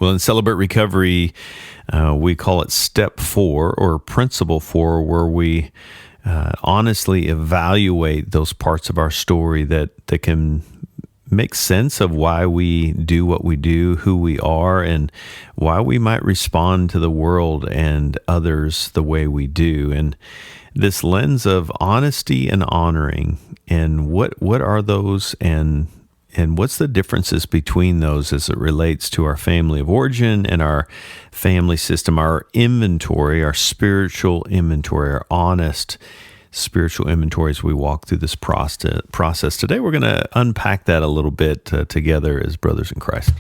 Well, in Celebrate Recovery, we call it Step 4 or Principle 4, where we honestly evaluate those parts of our story that can make sense of why we do what we do, who we are, and why we might respond to the world and others the way we do. And this lens of honesty and honoring, and what are those, and what's the differences between those as it relates to our family of origin and our family system, our inventory, our spiritual inventory, our honest spiritual inventory as we walk through this process. Today, we're going to unpack that a little bit together as brothers in Christ.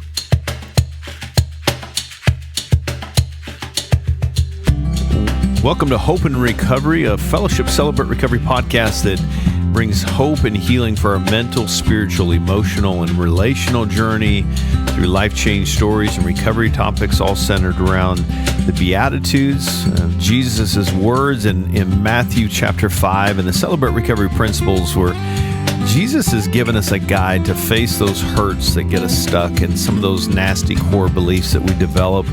Welcome to Hope and Recovery, a Fellowship Celebrate Recovery podcast that brings hope and healing for our mental, spiritual, emotional, and relational journey through life-change stories and recovery topics, all centered around the Beatitudes, Jesus' words in Matthew chapter 5, and the Celebrate Recovery principles, where Jesus has given us a guide to face those hurts that get us stuck and some of those nasty core beliefs that we develop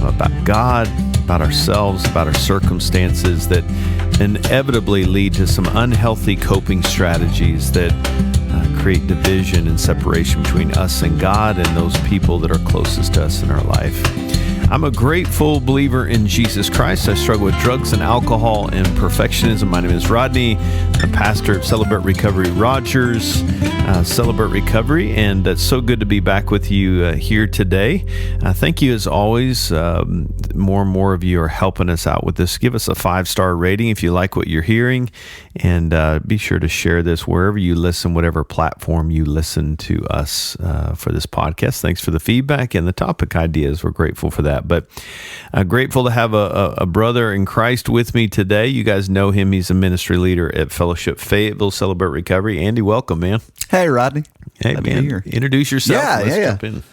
about God, about ourselves, about our circumstances that inevitably lead to some unhealthy coping strategies that create division and separation between us and God and those people that are closest to us in our life. I'm a grateful believer in Jesus Christ. I struggle with drugs and alcohol and perfectionism. My name is Rodney, the pastor of Celebrate Recovery Rogers, Celebrate Recovery, and it's so good to be back with you here today. Thank you as always. More and more of you are helping us out with this. Give us a 5-star rating if you like what you're hearing, and be sure to share this wherever you listen, whatever platform you listen to us for this podcast. Thanks for the feedback and the topic ideas. We're grateful for that. But grateful to have a brother in Christ with me today. You guys know him. He's a ministry leader at Fellowship Fayetteville Celebrate Recovery. Andy, welcome, man. Hey, Rodney. Hey, Glad man. to be here. Introduce yourself. Let's jump in.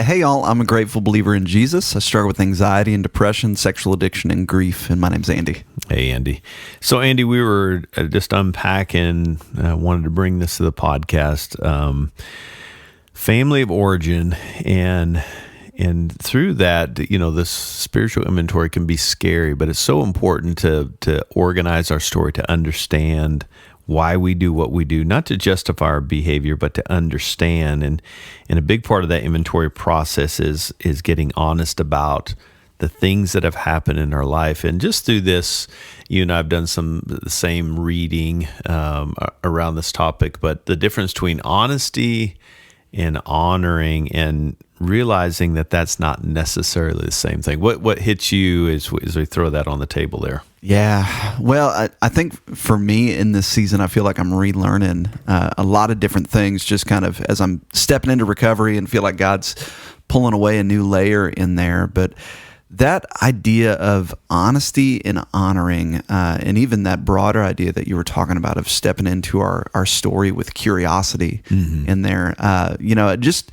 Hey, y'all. I'm a grateful believer in Jesus. I struggle with anxiety and depression, sexual addiction, and grief, and my name's Andy. Hey, Andy. So, Andy, we were just unpacking, wanted to bring this to the podcast, family of origin, and through that, this spiritual inventory can be scary, but it's so important to organize our story, to understand why we do what we do, not to justify our behavior, but to understand. And a big part of that inventory process is getting honest about the things that have happened in our life. And just through this, you and I have done the same reading around this topic, but the difference between honesty and honoring and realizing that that's not necessarily the same thing. What hits you as we throw that on the table there? Yeah. Well, I think for me in this season, I feel like I'm relearning a lot of different things just kind of as I'm stepping into recovery and feel like God's pulling away a new layer in there. But that idea of honesty and honoring, and even that broader idea that you were talking about of stepping into our story with curiosity in there, just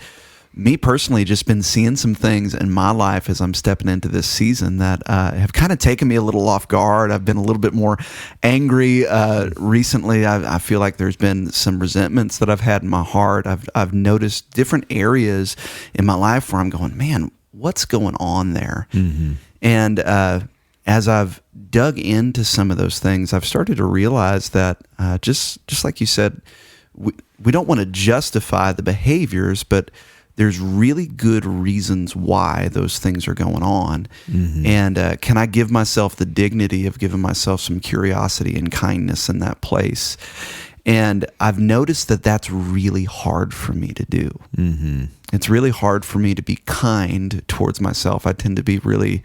me personally, just been seeing some things in my life as I'm stepping into this season that have kind of taken me a little off guard. I've been a little bit more angry recently. I feel like there's been some resentments that I've had in my heart. I've noticed different areas in my life where I'm going, man, what's going on there? And as I've dug into some of those things, I've started to realize that just like you said, we don't want to justify the behaviors, but there's really good reasons why those things are going on. And can I give myself the dignity of giving myself some curiosity and kindness in that place? And I've noticed that that's really hard for me to do. It's really hard for me to be kind towards myself. I tend to be really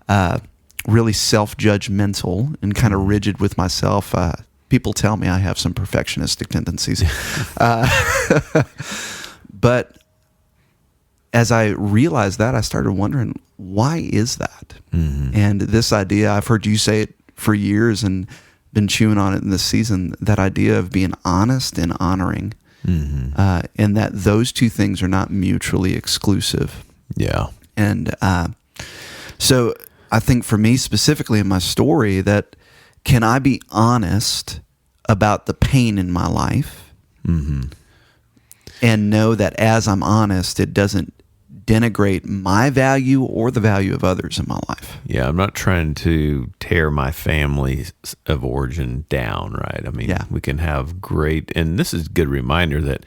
self-judgmental and kind of rigid with myself. People tell me I have some perfectionistic tendencies. But as I realized that, I started wondering, why is that? And this idea, I've heard you say it for years and been chewing on it in this season, that idea of being honest and honoring, and that those two things are not mutually exclusive. Yeah. And so I think for me specifically in my story, that can I be honest about the pain in my life and know that as I'm honest, it doesn't denigrate my value or the value of others in my life. Yeah, I'm not trying to tear my family of origin down, right? I mean, we can have great, and this is a good reminder that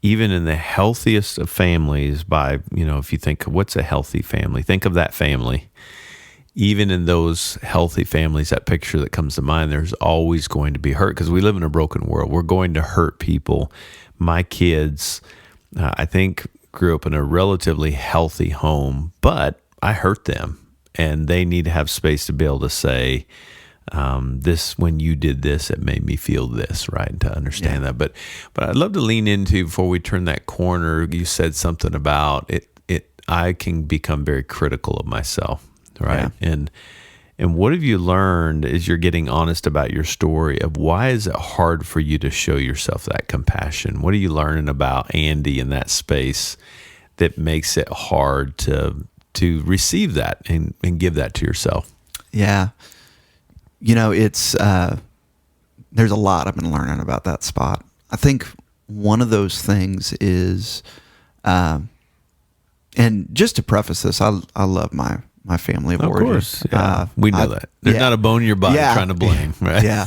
even in the healthiest of families, if you think, what's a healthy family? Think of that family. Even in those healthy families, that picture that comes to mind, there's always going to be hurt because we live in a broken world. We're going to hurt people. My kids, I think, grew up in a relatively healthy home, but I hurt them, and they need to have space to be able to say, this, when you did this, it made me feel this, right? To understand that. But I'd love to lean into, before we turn that corner, you said something about it. I can become very critical of myself. Right. Yeah. And what have you learned as you're getting honest about your story of why is it hard for you to show yourself that compassion? What are you learning about Andy in that space that makes it hard to receive that and give that to yourself? Yeah. It's, there's a lot I've been learning about that spot. I think one of those things is, and just to preface this, I love my family of origin. Of course, yeah. We know that. There's not a bone in your body trying to blame, right? Yeah,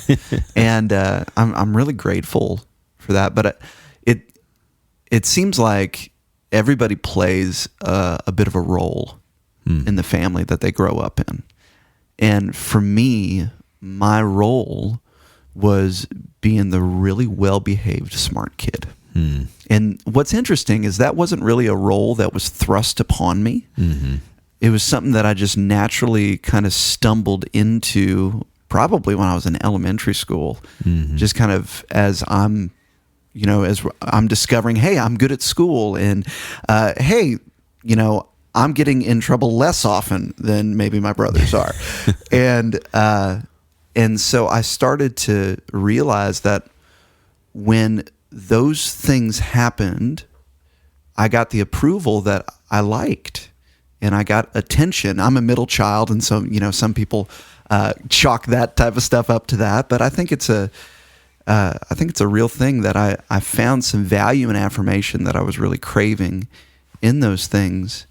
and I'm really grateful for that. But it seems like everybody plays a bit of a role in the family that they grow up in. And for me, my role was being the really well-behaved, smart kid. And what's interesting is that wasn't really a role that was thrust upon me. Mm-hmm. It was something that I just naturally kind of stumbled into probably when I was in elementary school, just kind of as I'm discovering, hey, I'm good at school, and hey, I'm getting in trouble less often than maybe my brothers are. And so I started to realize that when those things happened, I got the approval that I liked. And I got attention. I'm a middle child, and so some people chalk that type of stuff up to that. But I think it's a real thing that I found some value and affirmation that I was really craving in those things.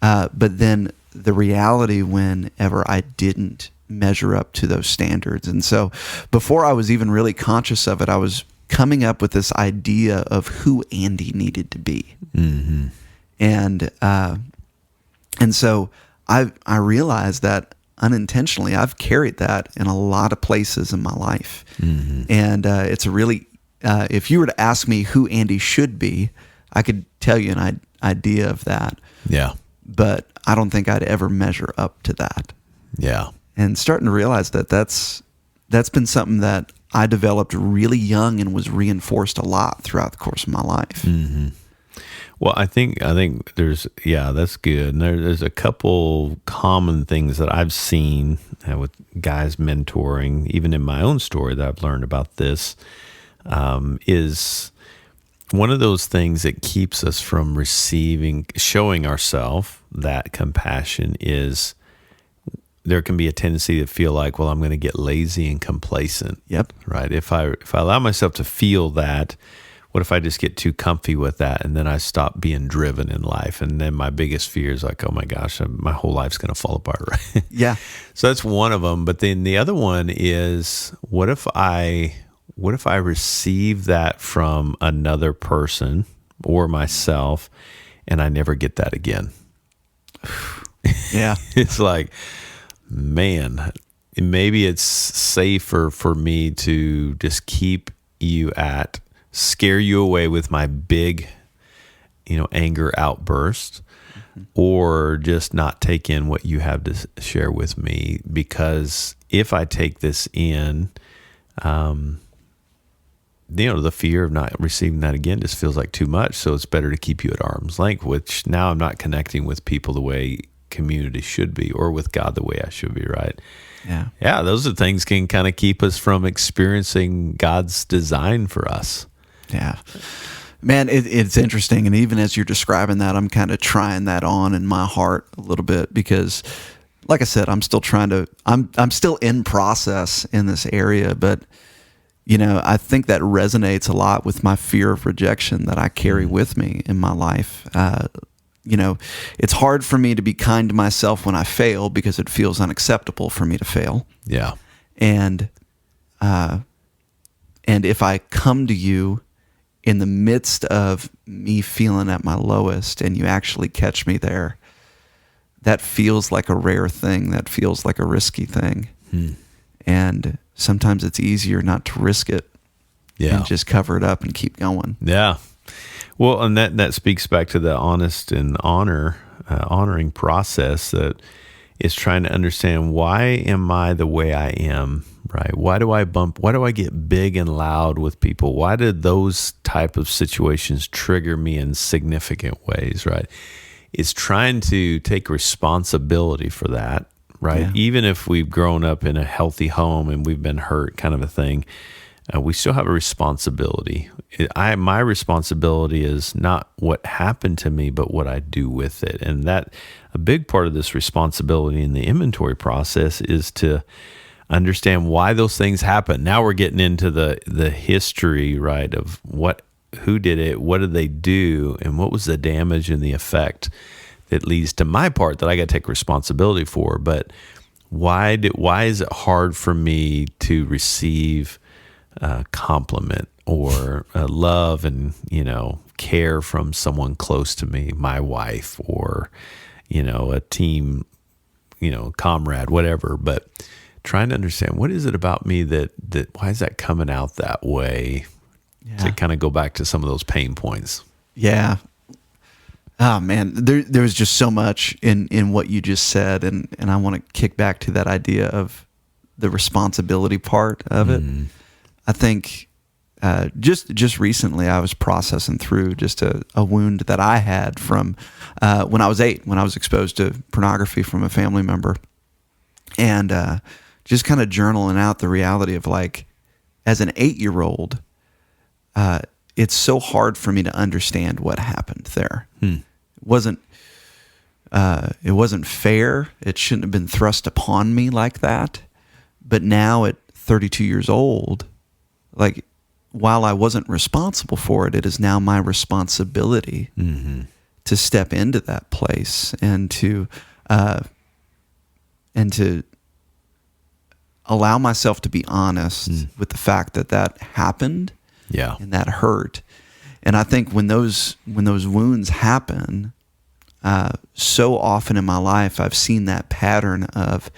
But then the reality whenever I didn't measure up to those standards, and so before I was even really conscious of it, I was coming up with this idea of who Andy needed to be, And so I realized that unintentionally I've carried that in a lot of places in my life. And it's a really, if you were to ask me who Andy should be, I could tell you an idea of that. Yeah. But I don't think I'd ever measure up to that. Yeah. And starting to realize that that's been something that I developed really young and was reinforced a lot throughout the course of my life. Well, I think there's, that's good. And there's a couple common things that I've seen with guys mentoring, even in my own story that I've learned about this, is one of those things that keeps us from showing ourselves that compassion is there can be a tendency to feel like, well, I'm going to get lazy and complacent. Yep. Right. If I allow myself to feel that, what if I just get too comfy with that and then I stop being driven in life? And then my biggest fear is like, oh my gosh, my whole life's going to fall apart, right? Yeah. So that's one of them. But then the other one is, what if I receive that from another person or myself and I never get that again? Yeah. It's like, man, maybe it's safer for me to just keep you scare you away with my big, anger outburst, or just not take in what you have to share with me. Because if I take this in, the fear of not receiving that again just feels like too much. So it's better to keep you at arm's length, which now I'm not connecting with people the way community should be, or with God the way I should be, right? Yeah, those are things can kind of keep us from experiencing God's design for us. Yeah. Man, it's interesting. And even as you're describing that, I'm kind of trying that on in my heart a little bit because, like I said, I'm still I'm still in process in this area. But, I think that resonates a lot with my fear of rejection that I carry with me in my life. it's hard for me to be kind to myself when I fail because it feels unacceptable for me to fail. Yeah. And if I come to you in the midst of me feeling at my lowest and you actually catch me there, that feels like a rare thing. That feels like a risky thing. And sometimes it's easier not to risk it and just cover it up and keep going. Yeah. Well, and that speaks back to the honest and honoring process that is trying to understand, why am I the way I am, right? Why do I get big and loud with people? Why did those type of situations trigger me in significant ways, right? It's trying to take responsibility for that, right? Yeah. Even if we've grown up in a healthy home and we've been hurt, kind of a thing, we still have a responsibility. My responsibility is not what happened to me, but what I do with it. And that a big part of this responsibility in the inventory process is to understand why those things happen. Now we're getting into the history, right, of who did it, what did they do, and what was the damage and the effect that leads to my part that I got to take responsibility for. But why is it hard for me to receive compliment or love and care from someone close to me, my wife, or a team comrade, whatever? But trying to understand, what is it about me that why is that coming out that way? To kind of go back to some of those pain points. Yeah. Oh man, there was just so much in what you just said, and I want to kick back to that idea of the responsibility part of it. I think just recently I was processing through just a wound that I had from when I was 8, when I was exposed to pornography from a family member, and just kind of journaling out the reality of, like, as an 8-year-old, it's so hard for me to understand what happened there. It wasn't fair. It shouldn't have been thrust upon me like that. But now at 32 years old, like, while I wasn't responsible for it, it is now my responsibility to step into that place and to allow myself to be honest with the fact that happened, and that hurt. And I think when those wounds happen, so often in my life, I've seen that pattern of,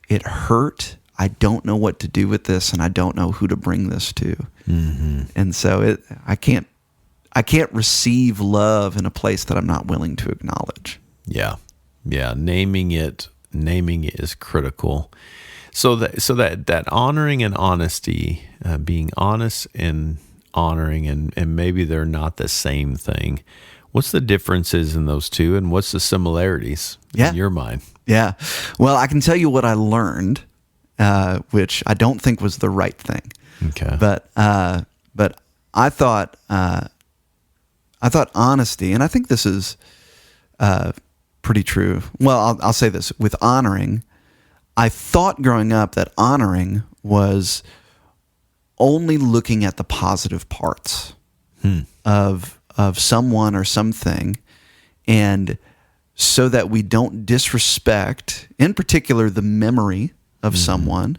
it hurt, I don't know what to do with this, and I don't know who to bring this to. And so I can't receive love in a place that I'm not willing to acknowledge. Yeah. Naming it is critical. So that honoring and honesty, being honest and honoring, and maybe they're not the same thing. What's the differences in those two, and what's the similarities in your mind? Yeah. Well, I can tell you what I learned, which I don't think was the right thing. Okay. But I thought honesty, and I think this is pretty true. Well, I'll say this with honoring. I thought growing up that honoring was only looking at the positive parts of someone or something, and so that we don't disrespect, in particular, the memory of someone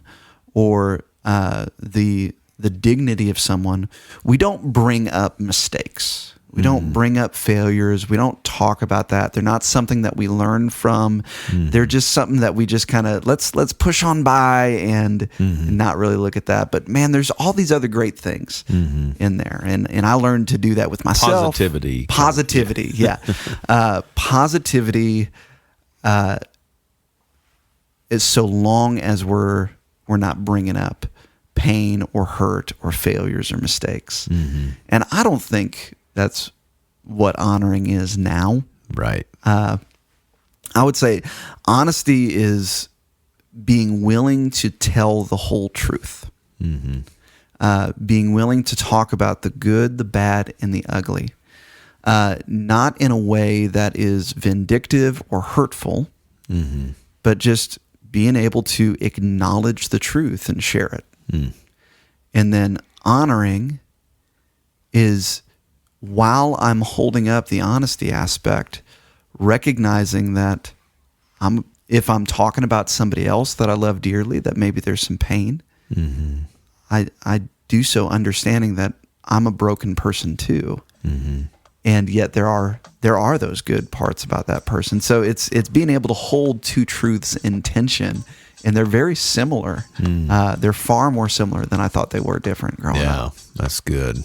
or the dignity of someone. We don't bring up mistakes. We don't bring up failures. We don't talk about that. They're not something that we learn from. They're just something that we just kind of let's push on by and not really look at that. But man, there's all these other great things in there, and I learned to do that with myself. Positivity, yeah. Positivity is so long as we're not bringing up pain or hurt or failures or mistakes. And I don't think that's what honoring is now. Right. I would say honesty is being willing to tell the whole truth. Being willing to talk about the good, the bad, and the ugly. Not in a way that is vindictive or hurtful, but just being able to acknowledge the truth and share it. And then honoring is, while I'm holding up the honesty aspect, recognizing that if I'm talking about somebody else that I love dearly, that maybe there's some pain. Mm-hmm. I do so understanding that I'm a broken person too. Mm-hmm. And yet there are those good parts about that person. So it's being able to hold two truths in tension, and they're very similar. They're far more similar than I thought they were different growing up. Yeah, that's good.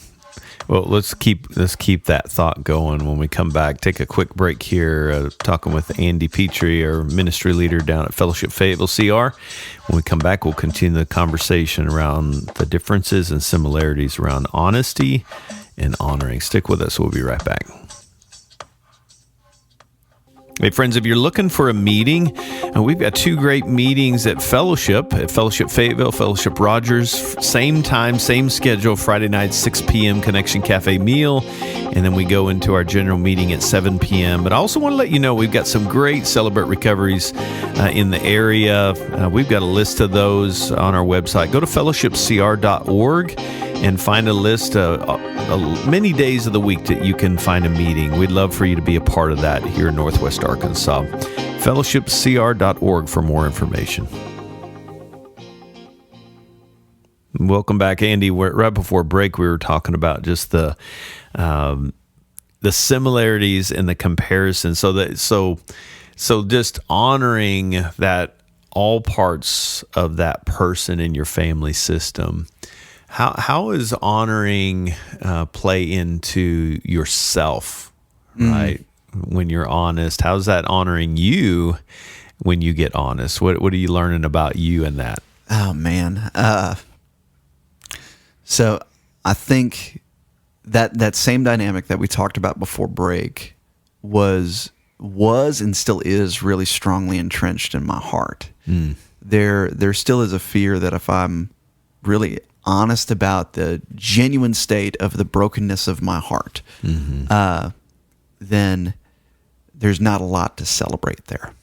Well, let's keep that thought going. When we come back, take a quick break here, talking with Andy Petrie, our ministry leader down at Fellowship Fayetteville CR. When we come back, we'll continue the conversation around the differences and similarities around honesty and honoring. Stick with us. We'll be right back. Hey, friends, if you're looking for a meeting, we've got two great meetings at Fellowship Fayetteville, Fellowship Rogers, same time, same schedule, Friday night, 6 p.m., Connection Cafe meal, and then we go into our general meeting at 7 p.m. But I also want to let you know we've got some great Celebrate Recoveries in the area. We've got a list of those on our website. Go to fellowshipcr.org and find a list many days of the week that you can find a meeting. We'd love for you to be a part of that here in Northwest Arkansas. fellowshipcr.org for more information. Welcome back, Andy. Right before break, we were talking about just the similarities and the comparison. So just honoring that all parts of that person in your family system. How is honoring play into yourself, right? When you're honest, how's that honoring you when you get honest? What are you learning about you in that? Oh, man. So I think that same dynamic that we talked about before break was and still is really strongly entrenched in my heart. There still is a fear that if I'm really honest about the genuine state of the brokenness of my heart, then there's not a lot to celebrate there.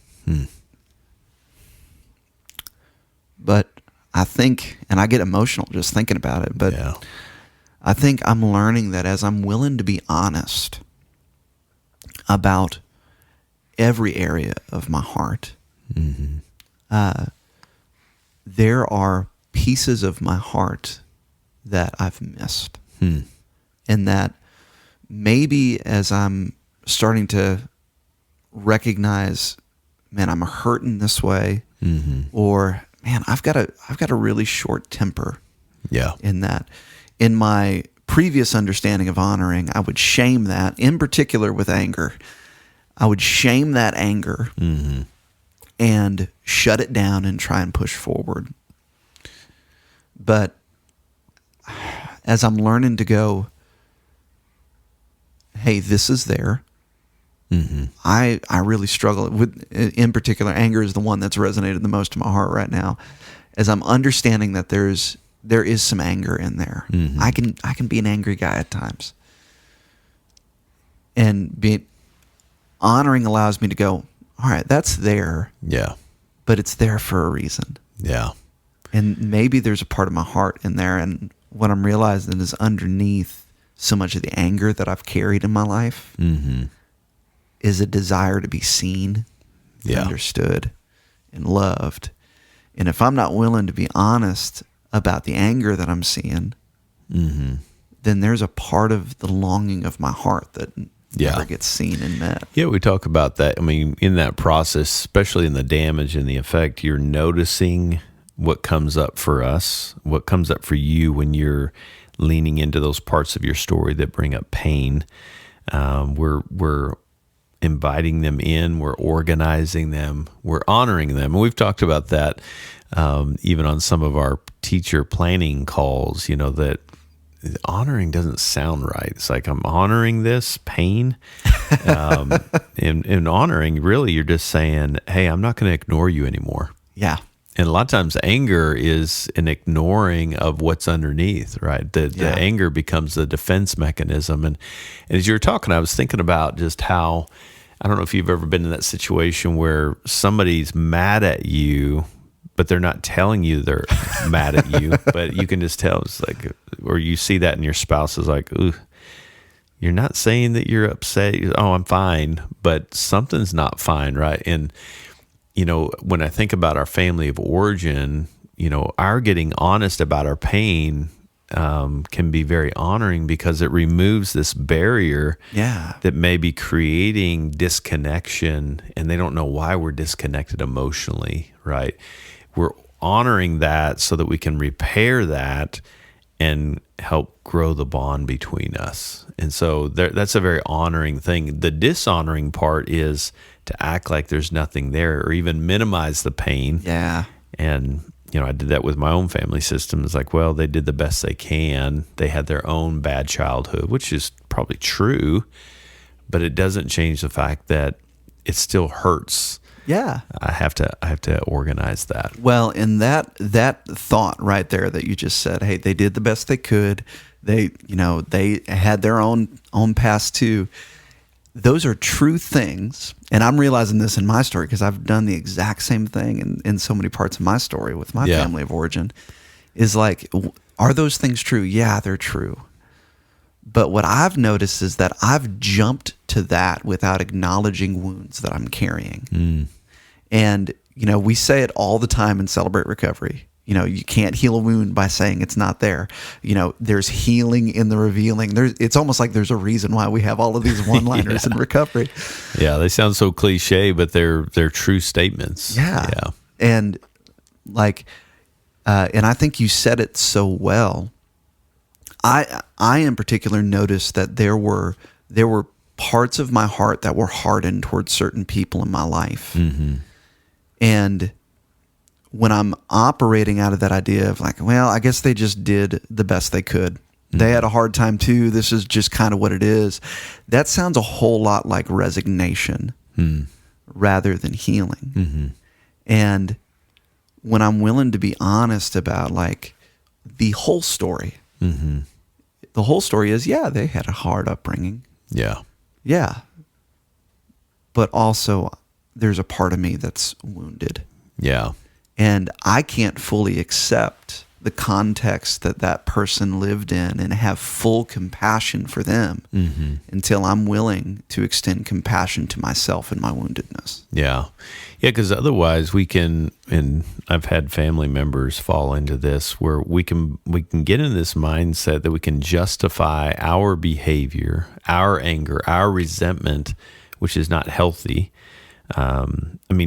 But I think, and I get emotional just thinking about it, but yeah. I think I'm learning that as I'm willing to be honest about every area of my heart, there are pieces of my heart that I've missed. And that maybe as I'm starting to recognize, man, I'm hurting this way, or man, I've got a really short temper. Yeah. In that. In my previous understanding of honoring, I would shame that, in particular with anger. I would shame that anger and shut it down and try and push forward. But as I'm learning to go, hey, this is there. I really struggle with, in particular, anger is the one that's resonated the most in my heart right now. As I'm understanding that there is some anger in there. I can be an angry guy at times. And honoring allows me to go, all right, that's there. Yeah. But it's there for a reason. Yeah. And maybe there's a part of my heart in there, and what I'm realizing is underneath so much of the anger that I've carried in my life is a desire to be seen, understood, and loved. And if I'm not willing to be honest about the anger that I'm seeing, then there's a part of the longing of my heart that never gets seen and met. Yeah, we talk about that. I mean, in that process, especially in the damage and the effect, you're noticing what comes up for us, what comes up for you when you're leaning into those parts of your story that bring up pain. We're inviting them in, we're organizing them, we're honoring them. And we've talked about that even on some of our teacher planning calls, that honoring doesn't sound right. It's like, I'm honoring this pain. In honoring, really, you're just saying, hey, I'm not going to ignore you anymore. Yeah. And a lot of times anger is an ignoring of what's underneath, right? The anger becomes a defense mechanism. And as you were talking, I was thinking about just how, I don't know if you've ever been in that situation where somebody's mad at you, but they're not telling you they're mad at you, but you can just tell. It's like, or you see that in your spouse is like, ooh, you're not saying that you're upset. Oh, I'm fine, but something's not fine, right? And, when I think about our family of origin, our getting honest about our pain can be very honoring because it removes this barrier that may be creating disconnection, and they don't know why we're disconnected emotionally, right? We're honoring that so that we can repair that and help grow the bond between us. And so that's a very honoring thing. The dishonoring part is to act like there's nothing there or even minimize the pain. Yeah. And, I did that with my own family system. It's like, well, they did the best they can. They had their own bad childhood, which is probably true, but it doesn't change the fact that it still hurts. Yeah. I have to organize that. Well, in that thought right there that you just said, hey, they did the best they could. They had their own past too. Those are true things. And I'm realizing this in my story because I've done the exact same thing in so many parts of my story with my family of origin. Is like, are those things true? Yeah, they're true. But what I've noticed is that I've jumped to that without acknowledging wounds that I'm carrying. Mm. And, we say it all the time in Celebrate Recovery. You can't heal a wound by saying it's not there. There's healing in the revealing. It's almost like there's a reason why we have all of these one-liners in recovery. Yeah, they sound so cliche, but they're true statements. Yeah. And and I think you said it so well. I in particular noticed that there were parts of my heart that were hardened towards certain people in my life. Mm-hmm. And when I'm operating out of that idea of like, well, I guess they just did the best they could. Mm-hmm. They had a hard time too. This is just kind of what it is. That sounds a whole lot like resignation rather than healing. Mm-hmm. And when I'm willing to be honest about like the whole story, the whole story is, they had a hard upbringing. Yeah. Yeah. But also there's a part of me that's wounded. Yeah. And I can't fully accept the context that person lived in and have full compassion for them until I'm willing to extend compassion to myself and my woundedness. Yeah. Yeah, because otherwise we can, and I've had family members fall into this, where we can get in this mindset that we can justify our behavior, our anger, our resentment, which is not healthy.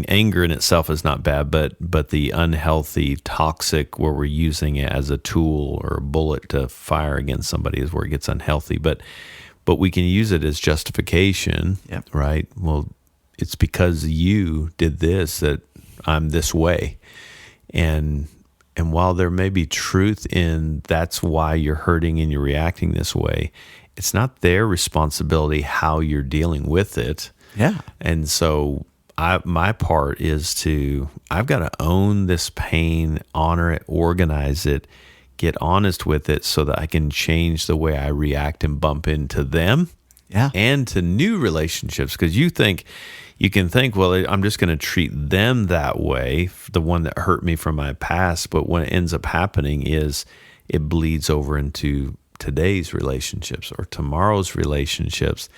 Anger in itself is not bad, but the unhealthy, toxic, where we're using it as a tool or a bullet to fire against somebody is where it gets unhealthy. But we can use it as justification, right? Well, it's because you did this that I'm this way. And while there may be truth in that's why you're hurting and you're reacting this way, it's not their responsibility how you're dealing with it. Yeah. And so my part is I've got to own this pain, honor it, organize it, get honest with it so that I can change the way I react and bump into them and to new relationships. Because you can think, well, I'm just going to treat them that way, the one that hurt me from my past. But what ends up happening is it bleeds over into today's relationships or tomorrow's relationships.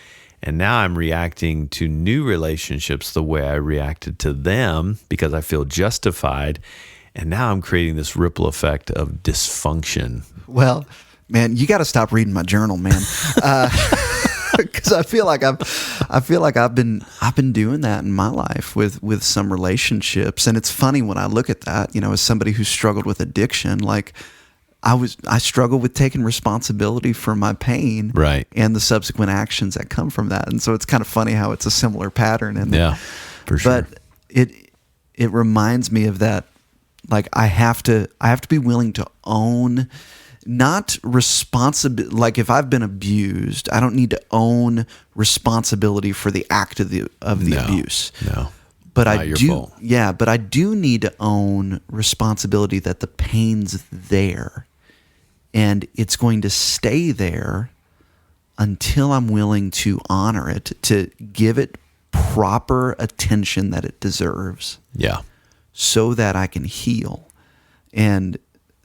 And now I'm reacting to new relationships the way I reacted to them because I feel justified. And now I'm creating this ripple effect of dysfunction. Well, man, you got to stop reading my journal, man. Because I feel like I've been doing that in my life with some relationships. And it's funny when I look at that, as somebody who struggled with addiction, like I struggle with taking responsibility for my pain, right, and the subsequent actions that come from that. And so it's kind of funny how it's a similar pattern. And for sure. But it reminds me of that. Like I have to be willing to own, not responsibility. Like if I've been abused, I don't need to own responsibility for the act of the abuse. No. But not I your do, fault. but I do need to own responsibility that the pain's there. And it's going to stay there until I'm willing to honor it, to give it proper attention that it deserves. Yeah. So that I can heal. And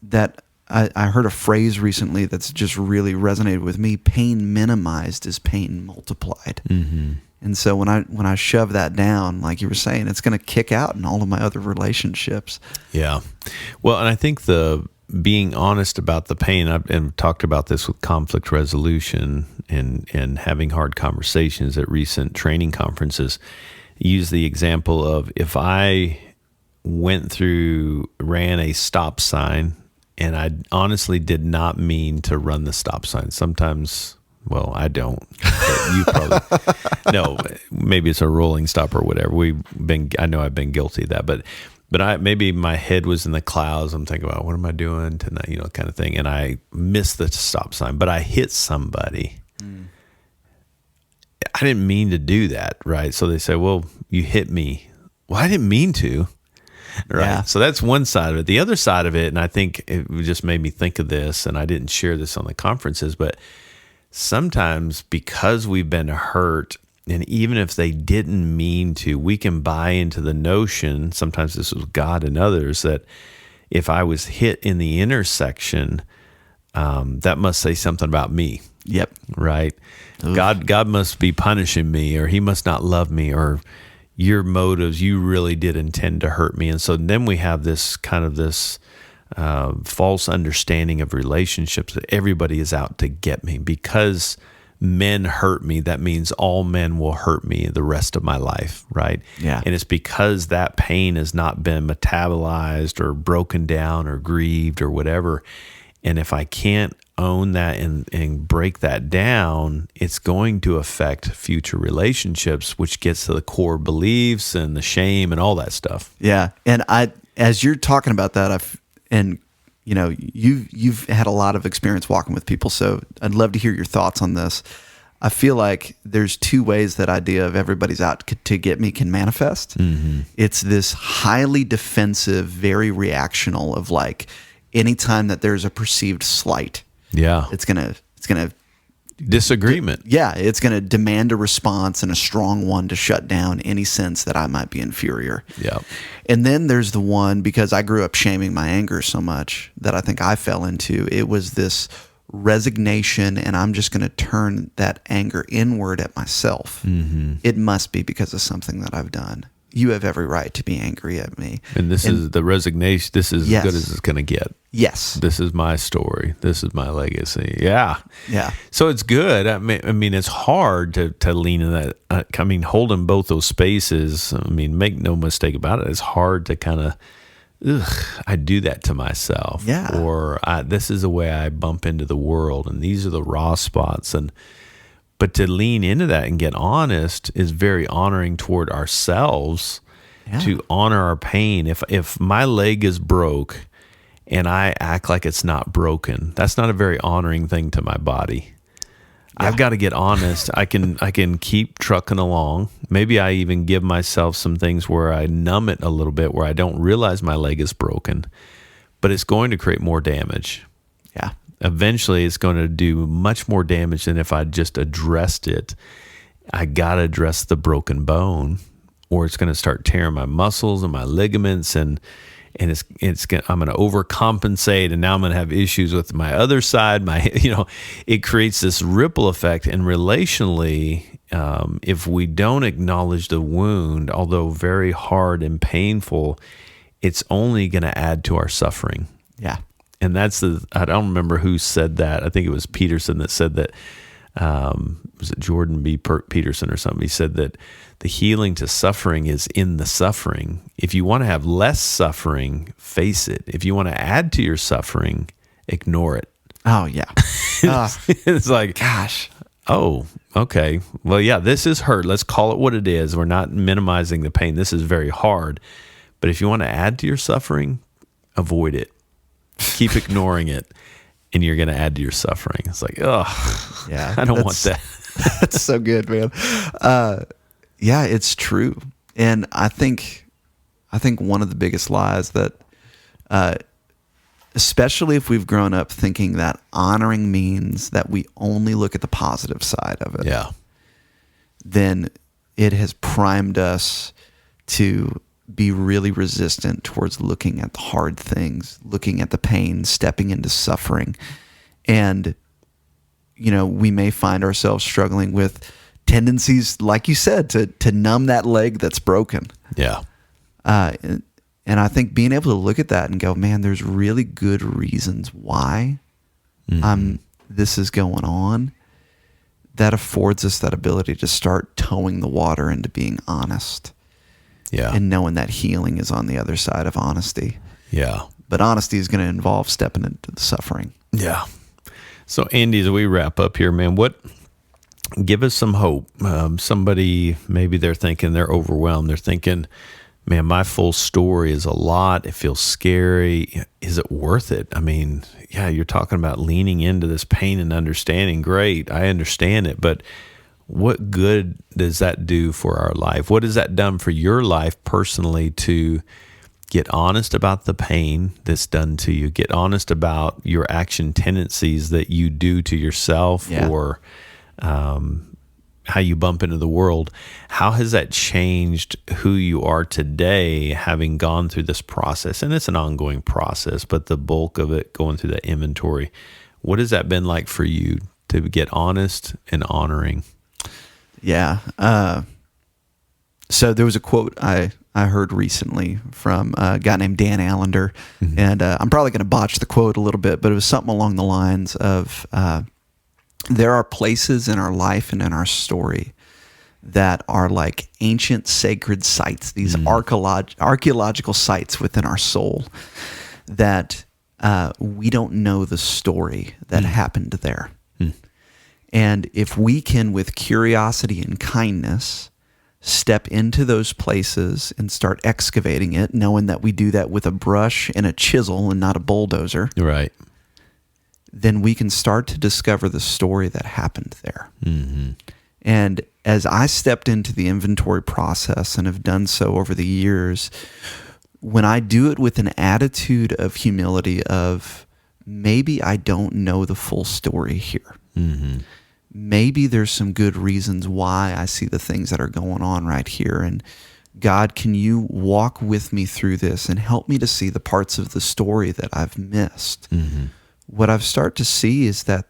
that I heard a phrase recently that's just really resonated with me. Pain minimized is pain multiplied. Mm-hmm. And so when I shove that down, like you were saying, it's going to kick out in all of my other relationships. Yeah. Well, and I think the being honest about the pain, I've talked about this with conflict resolution and having hard conversations at recent training conferences, use the example of if I ran a stop sign and I honestly did not mean to run the stop sign. Sometimes, well, I don't. But you probably no. Maybe it's a rolling stop or whatever. I know I've been guilty of that, but maybe my head was in the clouds. I'm thinking about what am I doing tonight, kind of thing, and I missed the stop sign, but I hit somebody. I didn't mean to do that, right? So they say, "Well, you hit me." Well, I didn't mean to. Right. Yeah. So that's one side of it. The other side of it, and I think it just made me think of this, and I didn't share this on the conferences, but sometimes because we've been hurt, and even if they didn't mean to, we can buy into the notion, sometimes this was God and others, that if I was hit in the intersection, that must say something about me. Yep. Right. Oof. God must be punishing me, or he must not love me, or your motives, you really did intend to hurt me. And so then we have this kind of this false understanding of relationships that everybody is out to get me. Because men hurt me, that means all men will hurt me the rest of my life, right? Yeah. And it's because that pain has not been metabolized or broken down or grieved or whatever. And if I can't own that and break that down, it's going to affect future relationships, which gets to the core beliefs and the shame and all that stuff. Yeah. And as you're talking about that, you've had a lot of experience walking with people, so I'd love to hear your thoughts on this. I feel like there's two ways that idea of everybody's out to get me can manifest. Mm-hmm. It's this highly defensive, very reactional of like, anytime that there's a perceived slight, it's gonna disagreement. It's gonna demand a response and a strong one to shut down any sense that I might be inferior. Yeah. And then there's the one, because I grew up shaming my anger so much that I think I fell into, it was this resignation, and I'm just gonna turn that anger inward at myself. Mm-hmm. It must be because of something that I've done. You have every right to be angry at me. And this is the resignation. This is as good as it's going to get. Yes. This is my story. This is my legacy. Yeah. Yeah. So it's good. I mean, it's hard to lean in that. Holding both those spaces, make no mistake about it. It's hard to kind of, I do that to myself. Yeah. Or this is the way I bump into the world, and these are the raw spots. But to lean into that and get honest is very honoring toward ourselves. Yeah. To honor our pain. If my leg is broke and I act like it's not broken, that's not a very honoring thing to my body. Yeah. I've got to get honest. I can keep trucking along. Maybe I even give myself some things where I numb it a little bit, where I don't realize my leg is broken, but it's going to create more damage. Yeah. Eventually it's going to do much more damage than if I just addressed it. I got to address the broken bone, or it's going to start tearing my muscles and my ligaments, and I'm going to overcompensate, and now I'm going to have issues with my other side. It creates this ripple effect. And relationally, if we don't acknowledge the wound, although very hard and painful, it's only going to add to our suffering. Yeah. And I don't remember who said that. I think it was Peterson that said that. Was it Jordan B. Peterson or something? He said that the healing to suffering is in the suffering. If you want to have less suffering, face it. If you want to add to your suffering, ignore it. Oh, yeah. It's like, gosh. Oh, okay. Well, yeah, this is hurt. Let's call it what it is. We're not minimizing the pain. This is very hard. But if you want to add to your suffering, avoid it. Keep ignoring it, and you're going to add to your suffering. It's like, oh, yeah, I don't want that. That's so good, man. Yeah, it's true. And I think one of the biggest lies that, especially if we've grown up thinking that honoring means that we only look at the positive side of it, yeah, then it has primed us to be really resistant towards looking at the hard things, looking at the pain, stepping into suffering. And, we may find ourselves struggling with tendencies, like you said, to numb that leg that's broken. Yeah. And I think being able to look at that and go, man, there's really good reasons why this is going on, that affords us that ability to start towing the water into being honest. Yeah. And knowing that healing is on the other side of honesty. Yeah. But honesty is going to involve stepping into the suffering. Yeah. So, Andy, as we wrap up here, man, give us some hope. Somebody, maybe they're thinking they're overwhelmed. They're thinking, man, my full story is a lot. It feels scary. Is it worth it? I mean, yeah, you're talking about leaning into this pain and understanding. Great. I understand it. But what good does that do for our life? What has that done for your life personally to get honest about the pain that's done to you? Get honest about your action tendencies that you do to yourself or how you bump into the world. How has that changed who you are today, having gone through this process? And it's an ongoing process, but the bulk of it going through that inventory. What has that been like for you to get honest and honoring? Yeah. So there was a quote I heard recently from a guy named Dan Allender, and I'm probably going to botch the quote a little bit, but it was something along the lines of, there are places in our life and in our story that are like ancient sacred sites, these archaeological sites within our soul that we don't know the story that happened there. And if we can, with curiosity and kindness, step into those places and start excavating it, knowing that we do that with a brush and a chisel and not a bulldozer, right? Then we can start to discover the story that happened there. And as I stepped into the inventory process and have done so over the years, when I do it with an attitude of humility of maybe I don't know the full story here. Maybe there's some good reasons why I see the things that are going on right here. And God, can you walk with me through this and help me to see the parts of the story that I've missed? What I've started to see is that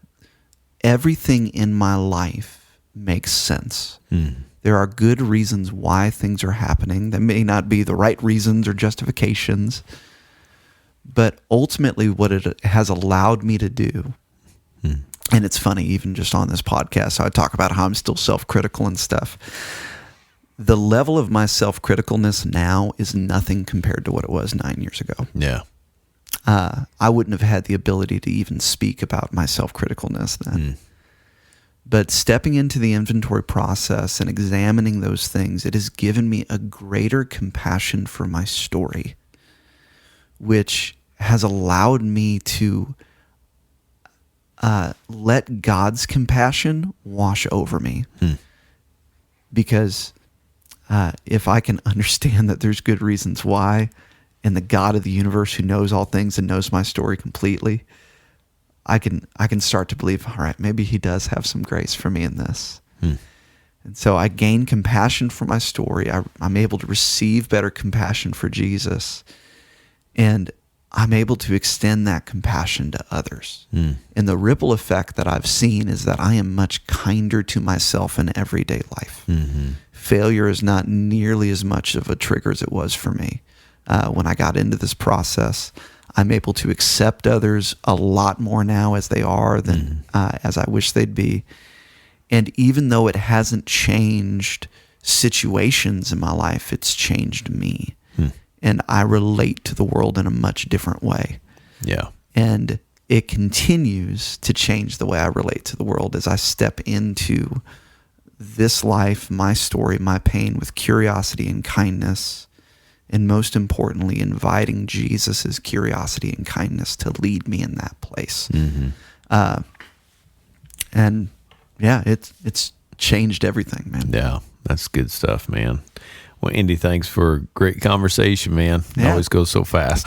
everything in my life makes sense. There are good reasons why things are happening. They may not be the right reasons or justifications, but ultimately what it has allowed me to do, and it's funny, even just on this podcast, I talk about how I'm still self-critical and stuff. The level of my self-criticalness now is nothing compared to what it was 9 years ago. Yeah. I wouldn't have had the ability to even speak about my self-criticalness then. But stepping into the inventory process and examining those things, it has given me a greater compassion for my story, which has allowed me to let God's compassion wash over me. Because if I can understand that there's good reasons why, and the God of the universe who knows all things and knows my story completely, I can start to believe, all right, maybe he does have some grace for me in this. And so I gain compassion for my story. I'm able to receive better compassion for Jesus. And I'm able to extend that compassion to others. And the ripple effect that I've seen is that I am much kinder to myself in everyday life. Failure is not nearly as much of a trigger as it was for me. When I got into this process, I'm able to accept others a lot more now as they are than as I wish they'd be. And even though it hasn't changed situations in my life, it's changed me. And I relate to the world in a much different way. Yeah. And it continues to change the way I relate to the world as I step into this life, my story, my pain with curiosity and kindness. And most importantly, inviting Jesus' curiosity and kindness to lead me in that place. And yeah, it's changed everything, man. Yeah, that's good stuff, man. Well, Andy, thanks for a great conversation, man. It always goes so fast.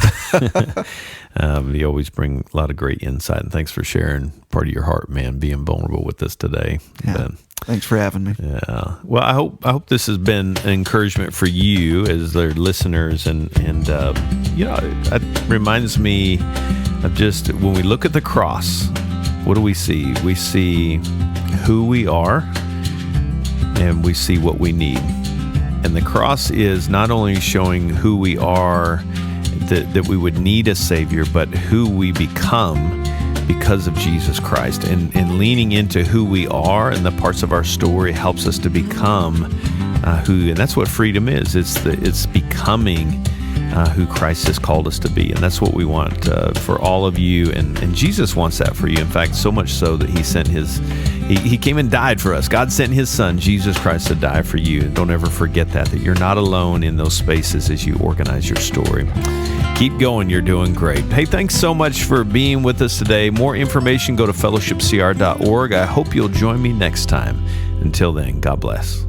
You always bring a lot of great insight, and thanks for sharing part of your heart, man, being vulnerable with us today. Yeah. Thanks for having me. Yeah. Well, I hope this has been an encouragement for you as their listeners, and it reminds me of just when we look at the cross, what do we see? We see who we are, and we see what we need. And the cross is not only showing who we are, that we would need a Savior, but who we become because of Jesus Christ. And leaning into who we are and the parts of our story helps us to become who, and that's what freedom is. It's becoming who Christ has called us to be. And that's what we want for all of you. And Jesus wants that for you. In fact, so much so that he sent he came and died for us. God sent his son, Jesus Christ, to die for you. And don't ever forget that you're not alone in those spaces as you organize your story. Keep going. You're doing great. Hey, thanks so much for being with us today. More information, go to fellowshipcr.org. I hope you'll join me next time. Until then, God bless.